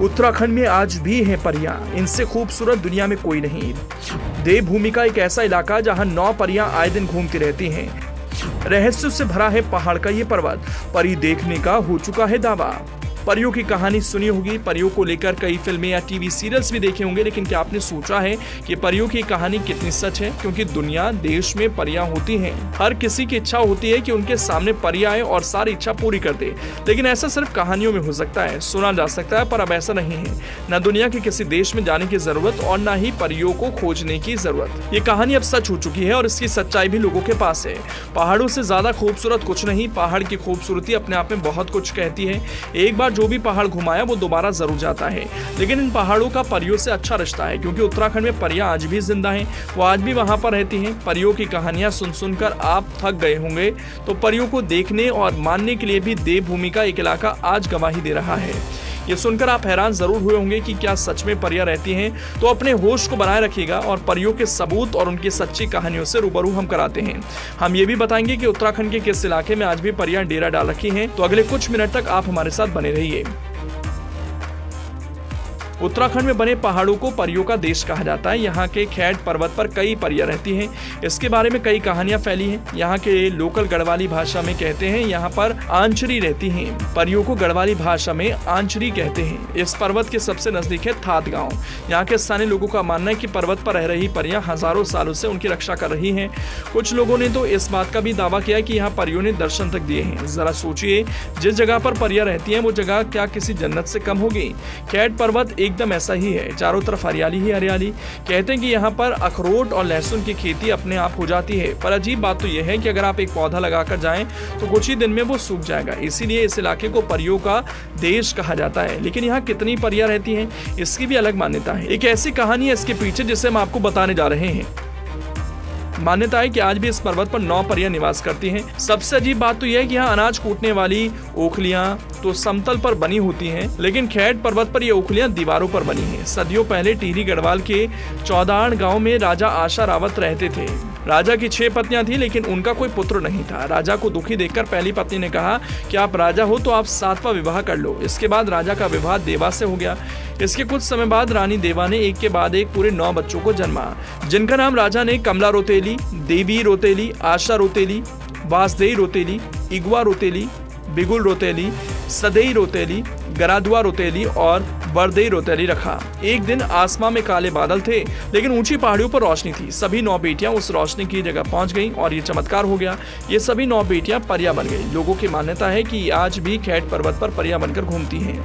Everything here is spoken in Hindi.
उत्तराखंड में आज भी हैं परियां, इनसे खूबसूरत दुनिया में कोई नहीं। देवभूमि का एक ऐसा इलाका जहां 9 परियां आए दिन घूमती रहती हैं। रहस्यों से भरा है पहाड़ का ये पर्वत, परी देखने का हो चुका है दावा। परियों की कहानी सुनी होगी, परियों को लेकर कई फिल्में या टीवी सीरियल्स भी देखे होंगे, लेकिन क्या आपने सोचा है कि परियों की कहानी कितनी सच है? क्योंकि दुनिया देश में परियां होती हैं, हर किसी की इच्छा होती है कि उनके सामने परी आए और सारी इच्छा पूरी कर दे, लेकिन ऐसा सिर्फ कहानियों में हो सकता है, सुना जा सकता है, पर अब ऐसा नहीं है। न दुनिया के किसी देश में जाने की जरूरत और न ही परियों को खोजने की जरूरत। ये कहानी अब सच हो चुकी है और इसकी सच्चाई भी लोगों के पास है। पहाड़ों से ज्यादा खूबसूरत कुछ नहीं, पहाड़ की खूबसूरती अपने आप में बहुत कुछ कहती है। एक बार जो भी पहाड़ घुमाया वो दोबारा जरूर जाता है, लेकिन इन पहाड़ों का परियों से अच्छा रिश्ता है, क्योंकि उत्तराखंड में परियां आज भी जिंदा हैं, वो आज भी वहां पर रहती हैं। परियों की कहानियां सुन सुनकर आप थक गए होंगे, तो परियों को देखने और मानने के लिए भी देवभूमि का एक इलाका आज गवाही दे रहा है। ये सुनकर आप हैरान जरूर हुए होंगे कि क्या सच में परियां रहती हैं? तो अपने होश को बनाए रखिएगा और परियों के सबूत और उनकी सच्ची कहानियों से रूबरू हम कराते हैं। हम ये भी बताएंगे कि उत्तराखंड के किस इलाके में आज भी परियां डेरा डाल रखी हैं। तो अगले कुछ मिनट तक आप हमारे साथ बने रहिए। उत्तराखंड में बने पहाड़ों को परियों का देश कहा जाता है। यहाँ के खैट पर्वत पर कई परियां रहती हैं। इसके बारे में कई कहानियां फैली हैं। यहाँ के लोकल गढ़वाली भाषा में कहते हैं यहाँ पर आंचरी रहती हैं। परियों को गढ़वाली भाषा में आंचरी कहते हैं। इस पर्वत के सबसे नजदीक है थात गाँव। यहाँ के स्थानीय लोगों का मानना है कि पर्वत पर रह रही परियां हजारों सालों से उनकी रक्षा कर रही है। कुछ लोगों ने तो इस बात का भी दावा किया है कि यहाँ परियों ने दर्शन तक दिए हैं। जरा सोचिए, जिस जगह पर परियां रहती हैं वो जगह क्या किसी जन्नत से कम होगी? खैट पर्वत एकदम ऐसा ही है, चारों तरफ हरियाली ही हरियाली। कहते हैं कि यहाँ पर अखरोट और लहसुन की खेती अपने आप हो जाती है, पर अजीब बात तो यह है कि अगर आप एक पौधा लगाकर जाएं तो कुछ ही दिन में वो सूख जाएगा। इसीलिए इस इलाके को परियों का देश कहा जाता है। लेकिन यहाँ कितनी परियां रहती हैं, इसकी भी अलग मान्यता है। एक ऐसी कहानी है इसके पीछे जिसे हम आपको बताने जा रहे हैं। मान्यता है कि आज भी इस पर्वत पर 9 परियां निवास करती हैं। सबसे अजीब बात तो यह है कि यहाँ अनाज कूटने वाली ओखलियां तो समतल पर बनी होती हैं, लेकिन खैट पर्वत पर ये ओखलियां दीवारों पर बनी हैं। सदियों पहले टिहरी गढ़वाल के चौदाण गांव में राजा आशा रावत रहते थे। राजा की 6 पत्नियां थी, लेकिन उनका कोई पुत्र नहीं था। राजा को दुखी देखकर पहली पत्नी ने कहा कि आप राजा हो तो आप 7वां विवाह कर लो। इसके बाद राजा का विवाह देवा से हो गया। इसके कुछ समय बाद रानी देवा ने एक के बाद एक पूरे 9 बच्चों को जन्मा, जिनका नाम राजा ने कमला रोतेली, देवी रोतेली, आशा रोतेली, वासदेई रोतेली, इगवा रोतेली, बिगुल रोतेली, सदेई रोतेली, गरादुआ रोतेली और बरदेई रोतेली रखा। एक दिन आसमान में काले बादल थे, लेकिन ऊंची पहाड़ियों पर रोशनी थी। सभी 9 बेटियां उस रोशनी की जगह पहुंच गईं और ये चमत्कार हो गया। ये सभी 9 बेटियां परियां बन गईं। लोगों की मान्यता है कि आज भी खैट पर्वत पर परियां बनकर घूमती हैं।